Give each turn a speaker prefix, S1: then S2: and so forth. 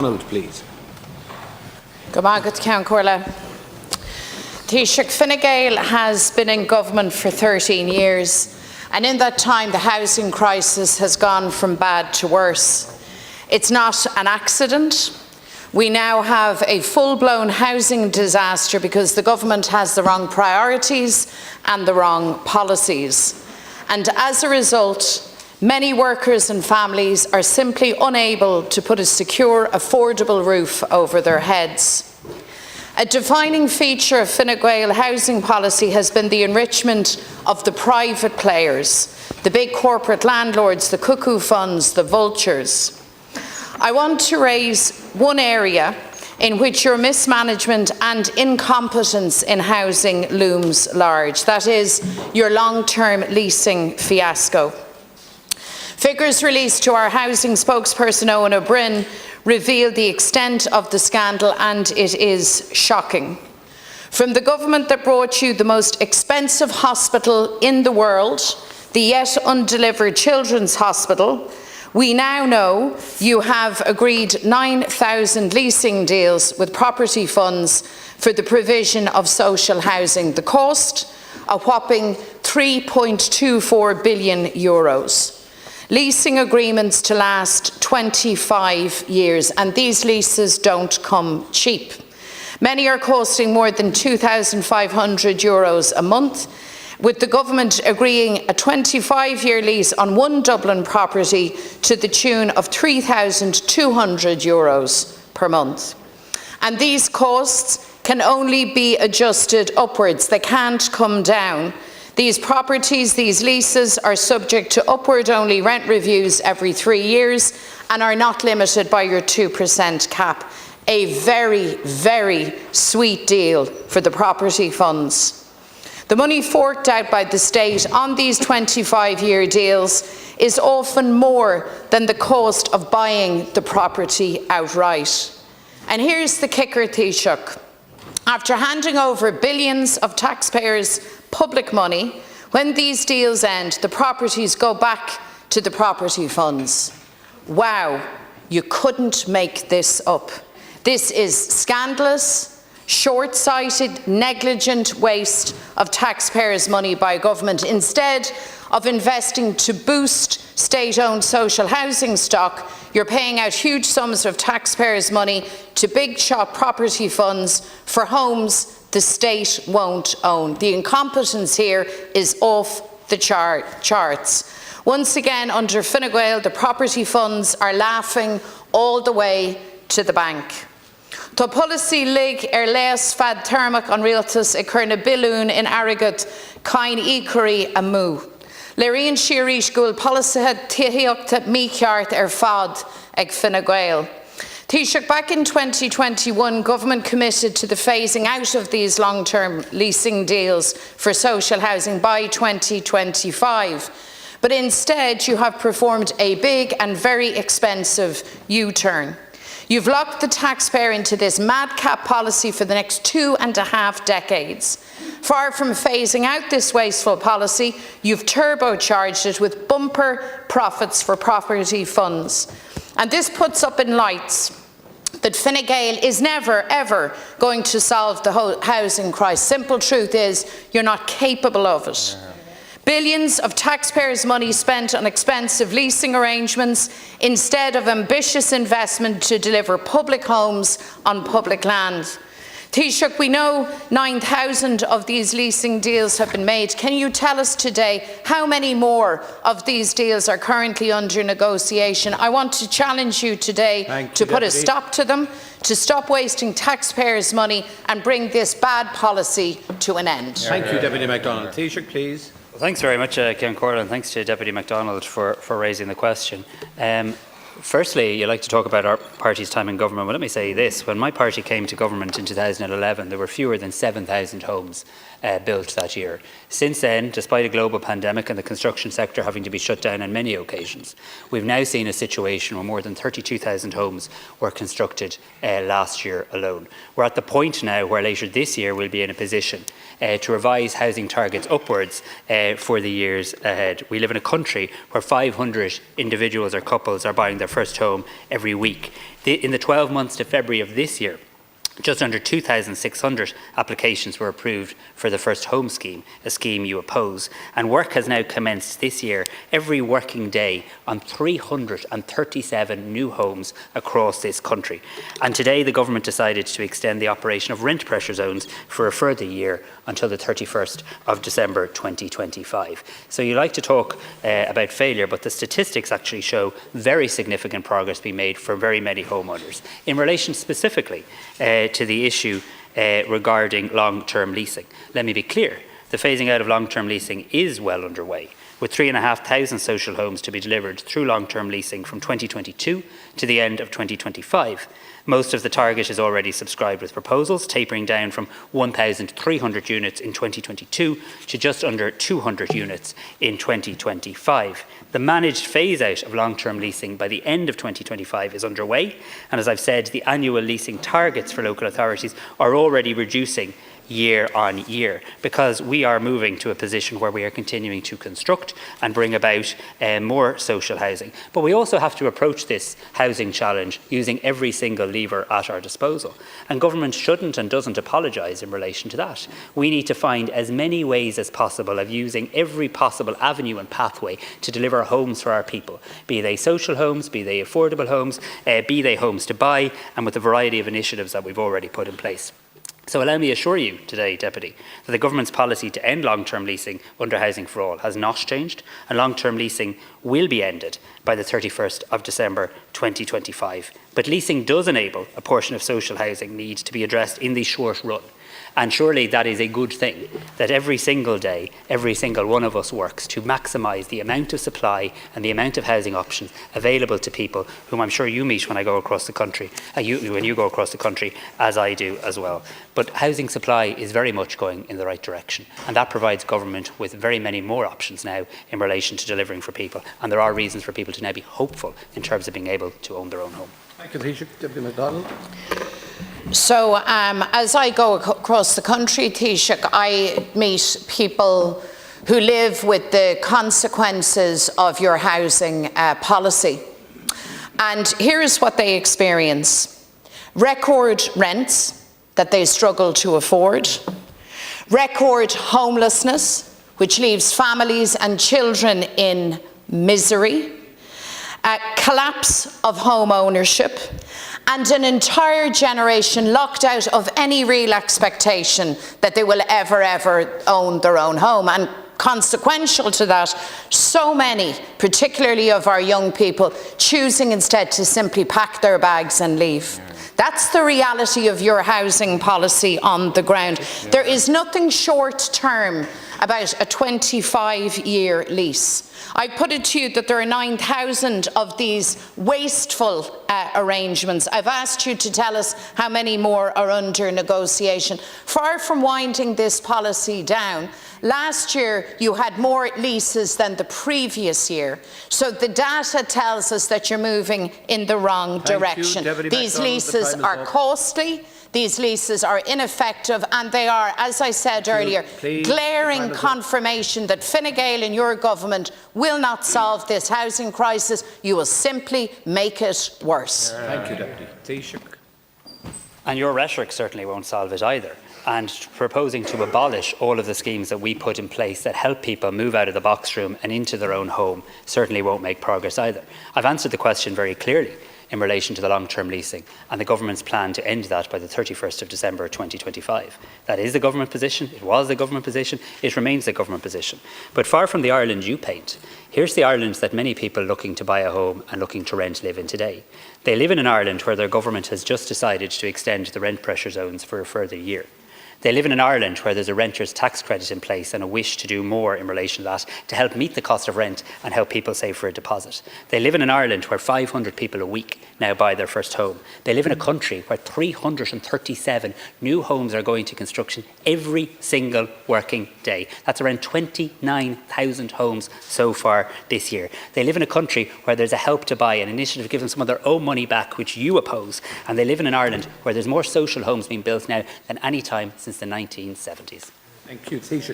S1: Please.
S2: Taoiseach Fine Gael has been in government for 13 years, and in that time the housing crisis has gone from bad to worse. It's not an accident. We now have a full-blown housing disaster because the government has the wrong priorities and the wrong policies. And as a result, many workers and families are simply unable to put a secure, affordable roof over their heads. A defining feature of Fine Gael housing policy has been the enrichment of the private players, the big corporate landlords, the cuckoo funds, the vultures. I want to raise one area in which your mismanagement and incompetence in housing looms large. That is your long-term leasing fiasco. Figures released to our housing spokesperson Owen O'Brien reveal the extent of the scandal, and it is shocking. From the government that brought you the most expensive hospital in the world, the yet undelivered Children's Hospital, we now know you have agreed 9,000 leasing deals with property funds for the provision of social housing. The cost, a whopping €3.24 billion. Leasing agreements to last 25 years, and these leases don't come cheap. Many are costing more than €2,500 a month, with the government agreeing a 25-year lease on one Dublin property to the tune of €3,200 per month. And these costs can only be adjusted upwards. They can't come down. These properties, these leases, are subject to upward-only rent reviews every 3 years and are not limited by your 2% cap. A very, very sweet deal for the property funds. The money forked out by the state on these 25-year deals is often more than the cost of buying the property outright. And here's the kicker, Taoiseach. After handing over billions of taxpayers' public money, when these deals end, the properties go back to the property funds. Wow, you couldn't make this up. This is scandalous, short-sighted, negligent waste of taxpayers' money by government. Instead of investing to boost state-owned social housing stock, you're paying out huge sums of taxpayers' money to big shop property funds for homes the state won't own. The incompetence here is off the charts. Once again, under Fine Gael, the property funds are laughing all the way to the bank. Tá policy lig leas fad thermach an Oireachtas I chur na bilún in airgid cain ícorí a mú. Léiríonn siarís gúil polisithe tíochta mícheart fad ag Fine Gael. Taoiseach, back in 2021, government committed to the phasing out of these long-term leasing deals for social housing by 2025. But instead, you have performed a big and very expensive U-turn. You've locked the taxpayer into this madcap policy for the next 2.5 decades. Far from phasing out this wasteful policy, you've turbocharged it with bumper profits for property funds. And this puts up in lights that Fine Gael is never, ever going to solve the housing crisis. Simple truth is, you're not capable of it. Billions of taxpayers' money spent on expensive leasing arrangements instead of ambitious investment to deliver public homes on public land. Taoiseach, we know 9,000 of these leasing deals have been made. Can you tell us today how many more of these deals are currently under negotiation? I want to challenge you today to put a stop to them, to stop wasting taxpayers' money and bring this bad policy to an end.
S1: Thank you, Deputy McDonald. Taoiseach, please.
S3: Well, thanks very much, Cian Corlin, and thanks to Deputy McDonald for raising the question. Firstly, you like to talk about our party's time in government. Well, let me say this. When my party came to government in 2011, there were fewer than 7,000 homes built that year. Since then, despite a global pandemic and the construction sector having to be shut down on many occasions, we've now seen a situation where more than 32,000 homes were constructed last year alone. We're at the point now where later this year we'll be in a position to revise housing targets upwards for the years ahead. We live in a country where 500 individuals or couples are buying their first home every week. In the 12 months to February of this year, just under 2,600 applications were approved for the First Home Scheme, a scheme you oppose, and work has now commenced this year, every working day, on 337 new homes across this country. And today the government decided to extend the operation of rent pressure zones for a further year until the 31st of December 2025. So you like to talk about failure, but the statistics actually show very significant progress being made for very many homeowners. In relation specifically to the issue regarding long-term leasing, let me be clear, the phasing out of long-term leasing is well underway, with 3,500 social homes to be delivered through long-term leasing from 2022 to the end of 2025. Most of the target is already subscribed with proposals, tapering down from 1,300 units in 2022 to just under 200 units in 2025. The managed phase-out of long-term leasing by the end of 2025 is underway, and as I've said, the annual leasing targets for local authorities are already reducing year on year, because we are moving to a position where we are continuing to construct and bring about more social housing. But we also have to approach this housing challenge using every single lever at our disposal. And government shouldn't and doesn't apologise in relation to that. We need to find as many ways as possible of using every possible avenue and pathway to deliver homes for our people, be they social homes, be they affordable homes, be they homes to buy, and with a variety of initiatives that we've already put in place. So allow me assure you today, Deputy, that the government's policy to end long-term leasing under Housing for All has not changed, and long-term leasing will be ended by the 31st of December 2025. But leasing does enable a portion of social housing needs to be addressed in the short run. And surely that is a good thing, that every single day, every single one of us works to maximise the amount of supply and the amount of housing options available to people whom I'm sure you meet when I go across the country, when you go across the country, as I do as well. But housing supply is very much going in the right direction, and that provides government with very many more options now in relation to delivering for people. And there are reasons for people to now be hopeful in terms of being able to own their own home.
S1: Thank you, Taoiseach. Deputy McDonald.
S2: So as I go across the country, Taoiseach, I meet people who live with the consequences of your housing policy. And here's what they experience: record rents that they struggle to afford, record homelessness, which leaves families and children in misery, a collapse of home ownership, and an entire generation locked out of any real expectation that they will ever own their own home. And consequential to that, so many, particularly of our young people, choosing instead to simply pack their bags and leave. That's the reality of your housing policy on the ground. There is nothing short-term about a 25-year lease. I put it to you that there are 9,000 of these wasteful arrangements. I've asked you to tell us how many more are under negotiation. Far from winding this policy down, last year you had more leases than the previous year. So the data tells us that you're moving in the wrong direction. These leases are costly. These leases are ineffective, and they are, as I said earlier, glaring confirmation that Fine Gael and your government will not solve this housing crisis. You will simply make it worse.
S1: Thank you, Deputy. Taoiseach.
S3: And your rhetoric certainly won't solve it either. And proposing to abolish all of the schemes that we put in place that help people move out of the box room and into their own home certainly won't make progress either. I've answered the question very clearly in relation to the long-term leasing and the government's plan to end that by the 31st of December 2025. That is the government position, it was the government position, it remains the government position. But far from the Ireland you paint, here's the Ireland that many people looking to buy a home and looking to rent live in today. They live in an Ireland where their government has just decided to extend the rent pressure zones for a further year. They live in an Ireland where there's a renter's tax credit in place and a wish to do more in relation to that to help meet the cost of rent and help people save for a deposit. They live in an Ireland where 500 people a week now buy their first home. They live in a country where 337 new homes are going to construction every single working day. That's around 29,000 homes so far this year. They live in a country where there's a Help to Buy, an initiative to give them some of their own money back, which you oppose. And they live in an Ireland where there's more social homes being built now than any time since the 1970s.
S1: Thank you, Taoiseach.